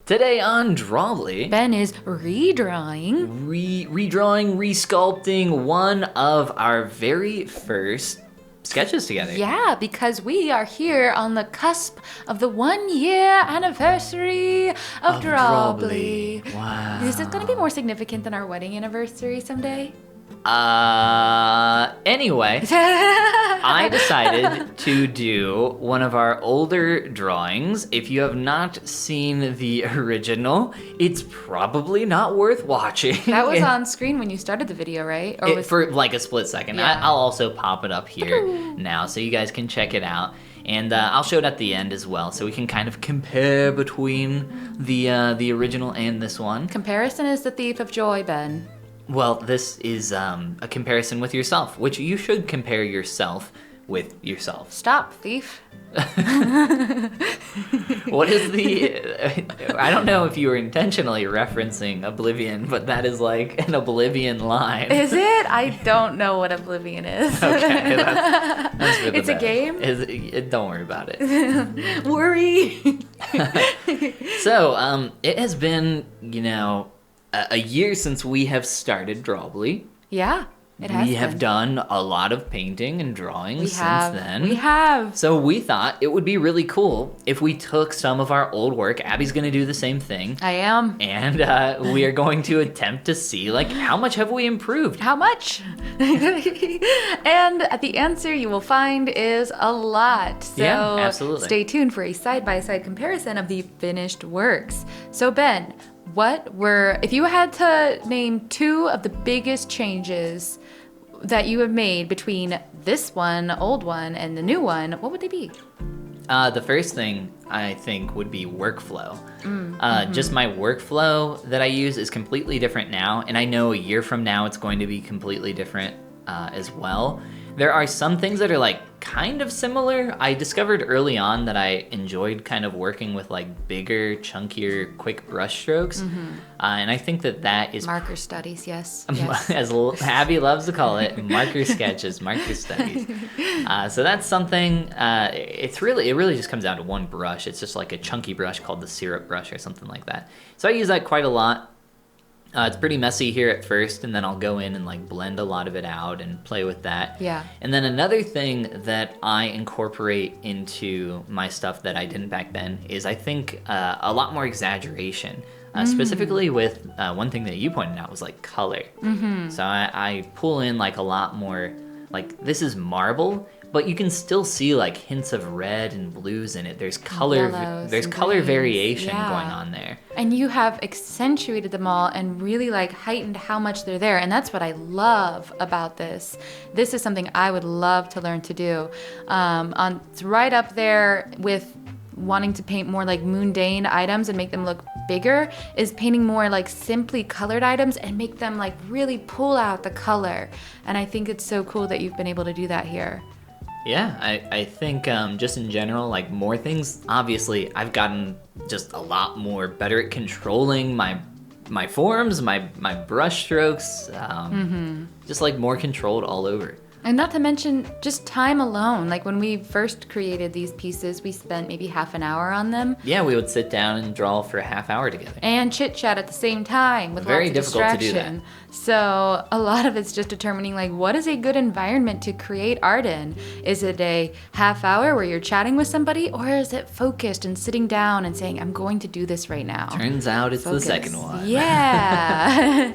Today on Drawbli, Ben is redrawing. Redrawing, resculpting one of our very first sketches together. Yeah, because we are here on the cusp of the 1-year anniversary of Drawbli. Wow. Is it going to be more significant than our wedding anniversary someday? Anyway, I decided to do one of our older drawings. If you have not seen the original, it's probably not worth watching. That was on screen when you started the video, right? Or for like a split second. Yeah. I'll also pop it up here now so you guys can check it out. And I'll show it at the end as well, so we can kind of compare between the original and this one. Comparison is the thief of joy, Ben. Well, this is a comparison with yourself, which you should compare yourself with yourself. Stop, thief. What is I don't know if you were intentionally referencing Oblivion, but that is like an Oblivion line. Is it? I don't know what Oblivion is. Okay, that's for the It's a best. game? Don't worry about it. Worry. So, it has been, a year since we have started Drawbli. Yeah, it has We have been. done a lot of painting and drawing since then. We have. So we thought it would be really cool if we took some of our old work. Abby's going to do the same thing. I am. And we are going to attempt to see, how much have we improved? How much? And the answer you will find is a lot. So Yeah, absolutely. Stay tuned for a side-by-side comparison of the finished works. So Ben, if you had to name 2 of the biggest changes that you have made between this one, old one, and the new one, what would they be? The first thing I think would be workflow. Just my workflow that I use is completely different now, and I know a year from now it's going to be completely different as well. There are some things that are kind of similar. I discovered early on that I enjoyed kind of working with bigger, chunkier, quick brush strokes. And I think that is Marker studies, yes. as Abby loves to call it, marker sketches, marker studies. So that's something. It really just comes down to one brush. It's just like a chunky brush called the syrup brush or something like that. So I use that quite a lot. It's pretty messy here at first, and then I'll go in and blend a lot of it out and play with that. Yeah. And then another thing that I incorporate into my stuff that I didn't back then is I think a lot more exaggeration. Specifically with one thing that you pointed out was color. So I pull in a lot more, this is marble, but you can still see hints of red and blues in it. There's color, Yellows there's and color greens. variation Yeah. going on there. And you have accentuated them all and really heightened how much they're there. And that's what I love about this. This is something I would love to learn to do. It's right up there with wanting to paint more mundane items and make them look bigger is painting more simply colored items and make them really pull out the color. And I think it's so cool that you've been able to do that here. Yeah, I think just in general, more things. Obviously, I've gotten just a lot more better at controlling my forms, my brush strokes, just more controlled all over. And not to mention just time alone. When we first created these pieces, we spent maybe half an hour on them. Yeah, we would sit down and draw for a half hour together. And chit chat at the same time with Very lots of difficult to do distraction. So a lot of it's just determining what is a good environment to create art in. Is it a half hour where you're chatting with somebody, or is it focused and sitting down and saying, I'm going to do this right now? Turns out it's Focus. the second one. Yeah.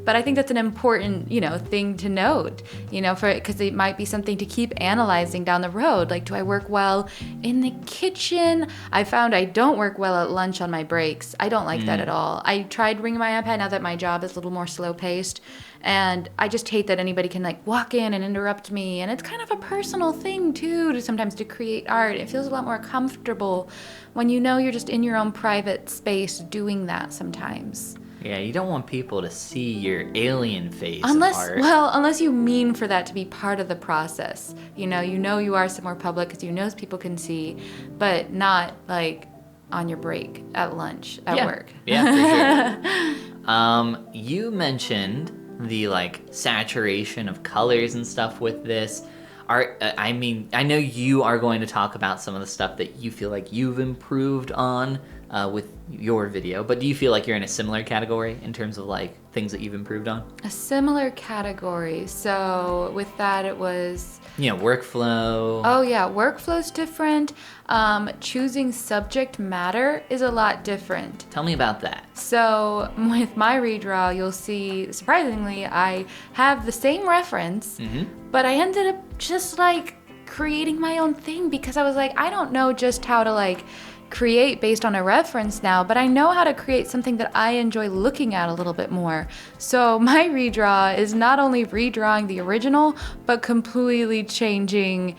But I think that's an important, thing to note, because it might be something to keep analyzing down the road. Do I work well in the kitchen? I found I don't work well at lunch on my breaks. I don't like that at all. I tried bringing my iPad now that my job is a little more slow-paced, and I just hate that anybody can walk in and interrupt me. And it's kind of a personal thing too, to create art. It feels a lot more comfortable when you're just in your own private space doing that sometimes. Yeah, you don't want people to see your alien face Unless art. you mean for that to be part of the process. You are somewhere public because people can see, but not on your break, at lunch, at work. Yeah, for sure. You mentioned the saturation of colors and stuff with this. I know you are going to talk about some of the stuff that you feel you've improved on with your video, but do you feel like you're in a similar category in terms of like things that you've improved on? A similar category. So with that, it was... workflow. Oh yeah, workflow's different. Choosing subject matter is a lot different. Tell me about that. So with my redraw, you'll see, surprisingly, I have the same reference, but I ended up just like creating my own thing because I was like, I don't know just how to like create based on a reference now, but I know how to create something that I enjoy looking at a little bit more. So my redraw is not only redrawing the original, but completely changing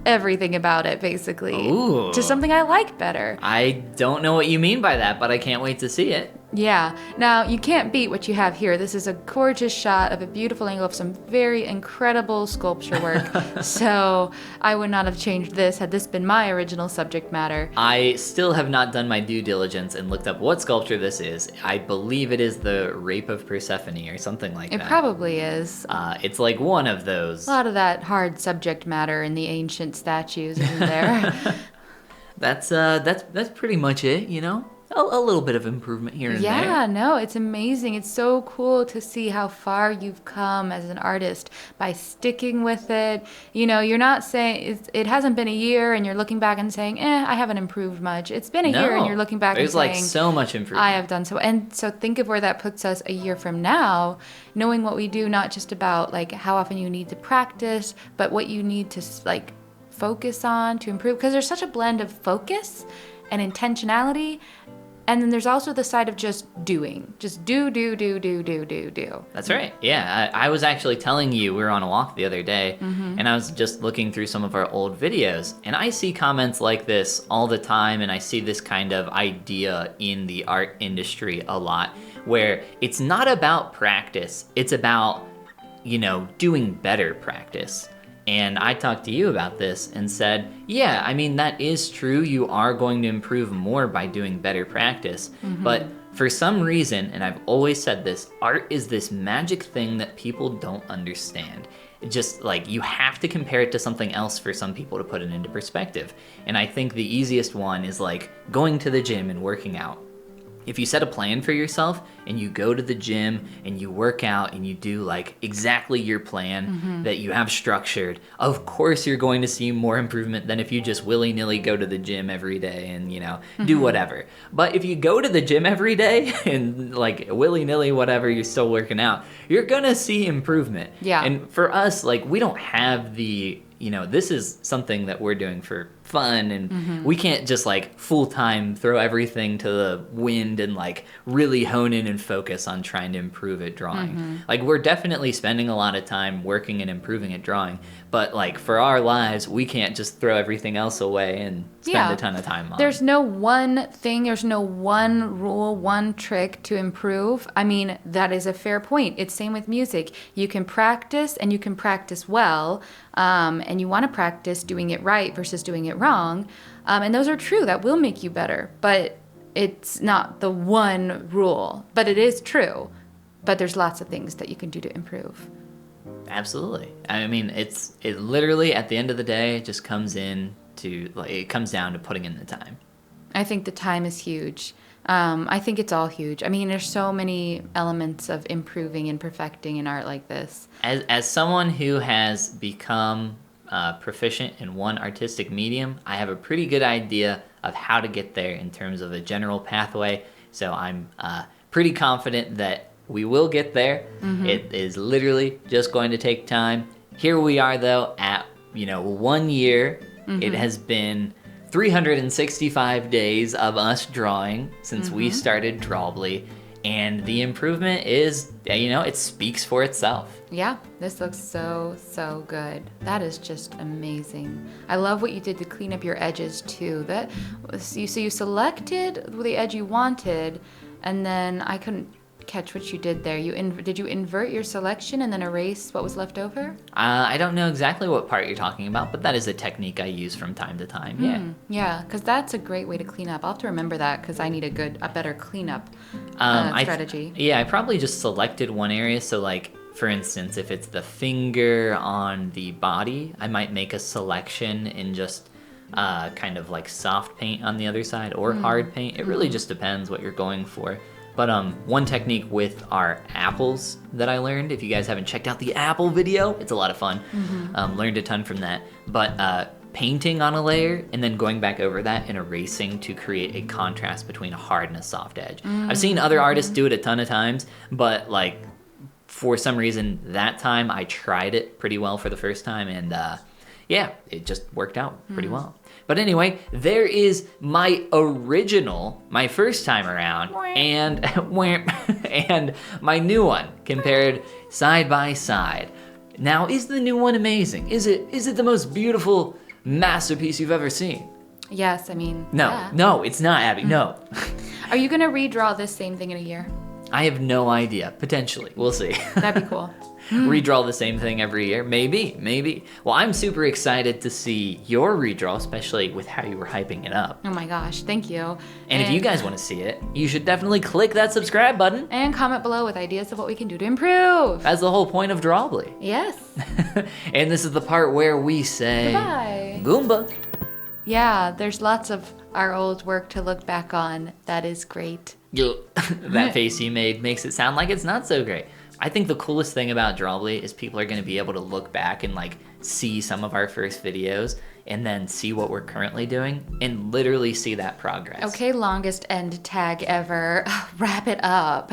everything about it, basically. Ooh. To something I like better. I don't know what you mean by that, but I can't wait to see it. Yeah. Now, you can't beat what you have here. This is a gorgeous shot of a beautiful angle of some very incredible sculpture work. So I would not have changed this had this been my original subject matter. I still have not done my due diligence and looked up what sculpture this is. I believe it is the Rape of Persephone or something like that. It probably is. It's like one of those. A lot of that hard subject matter in the ancient statues, isn't there? That's pretty much it, A little bit of improvement here and there. Yeah, no, it's amazing. It's so cool to see how far you've come as an artist by sticking with it. You're not saying it hasn't been a year and you're looking back and saying, I haven't improved much. It's been a year and you're looking back and saying, there's like so much improvement. I have done so. And so think of where that puts us a year from now, knowing what we do, not just about like how often you need to practice, but what you need to like focus on to improve. Because there's such a blend of focus and intentionality. And then there's also the side of just doing. Just do. That's right. Yeah, I was actually telling you, we were on a walk the other day, and I was just looking through some of our old videos, and I see comments like this all the time, and I see this kind of idea in the art industry a lot, where it's not about practice, it's about, doing better practice. And I talked to you about this and said, yeah, I mean, that is true. You are going to improve more by doing better practice. But for some reason, and I've always said this, art is this magic thing that people don't understand. It just like you have to compare it to something else for some people to put it into perspective. And I think the easiest one is like going to the gym and working out. If you set a plan for yourself and you go to the gym and you work out and you do like exactly your plan that you have structured, of course you're going to see more improvement than if you just willy-nilly go to the gym every day and, do whatever. But if you go to the gym every day and like willy-nilly whatever, you're still working out, you're going to see improvement. Yeah. And for us, like we don't have the, this is something that we're doing for fun and we can't just like full-time throw everything to the wind and like really hone in and focus on trying to improve at drawing. Like we're definitely spending a lot of time working and improving at drawing, but like for our lives we can't just throw everything else away and spend a ton of time on. There's no one thing, there's no one rule, one trick to improve. I mean, that is a fair point. It's same with music. You can practice and you can practice well, and you want to practice doing it right versus doing it wrong, and those are true. That will make you better, but it's not the one rule. But it is true. But there's lots of things that you can do to improve. Absolutely. I mean, it literally at the end of the day just comes down to putting in the time. I think the time is huge. I think it's all huge. I mean, there's so many elements of improving and perfecting in art like this. As someone who has become proficient in one artistic medium, I have a pretty good idea of how to get there in terms of a general pathway. So I'm pretty confident that we will get there. It is literally just going to take time. Here we are, though, at 1 year. It has been 365 days of us drawing since we started Drawbli, and the improvement is, it speaks for itself. Yeah, this looks so good. That is just amazing. I love what you did to clean up your edges too. So you selected the edge you wanted, and then I couldn't catch what you did there. Did you invert your selection and then erase what was left over? I don't know exactly what part you're talking about, but that is a technique I use from time to time. Yeah, because that's a great way to clean up. I'll have to remember that because I need a better cleanup strategy. I probably just selected one area. So like, for instance, if it's the finger on the body, I might make a selection and just kind of like soft paint on the other side or hard paint. It really just depends what you're going for. But one technique with our apples that I learned, if you guys haven't checked out the apple video, it's a lot of fun. Learned a ton from that. But painting on a layer and then going back over that and erasing to create a contrast between a hard and a soft edge. I've seen other artists do it a ton of times, but like for some reason that time I tried it pretty well for the first time, and yeah, it just worked out pretty well. But anyway, there is my original, my first time around, and and my new one compared side by side. Now, is the new one amazing? Is it the most beautiful masterpiece you've ever seen? Yes, I mean, No, yeah. no, it's not, Abby, no. Are you gonna redraw this same thing in a year? I have no idea, potentially, we'll see. That'd be cool. Redraw the same thing every year, maybe. Well, I'm super excited to see your redraw, especially with how you were hyping it up. Oh my gosh, thank you. And if you guys want to see it, you should definitely click that subscribe button. And comment below with ideas of what we can do to improve. That's the whole point of Drawbli. Yes. And this is the part where we say Goodbye. Goomba. Yeah, there's lots of our old work to look back on. That is great. That face you made makes it sound like it's not so great. I think the coolest thing about Drawbli is people are going to be able to look back and like see some of our first videos and then see what we're currently doing and literally see that progress. Okay, longest end tag ever. Wrap it up.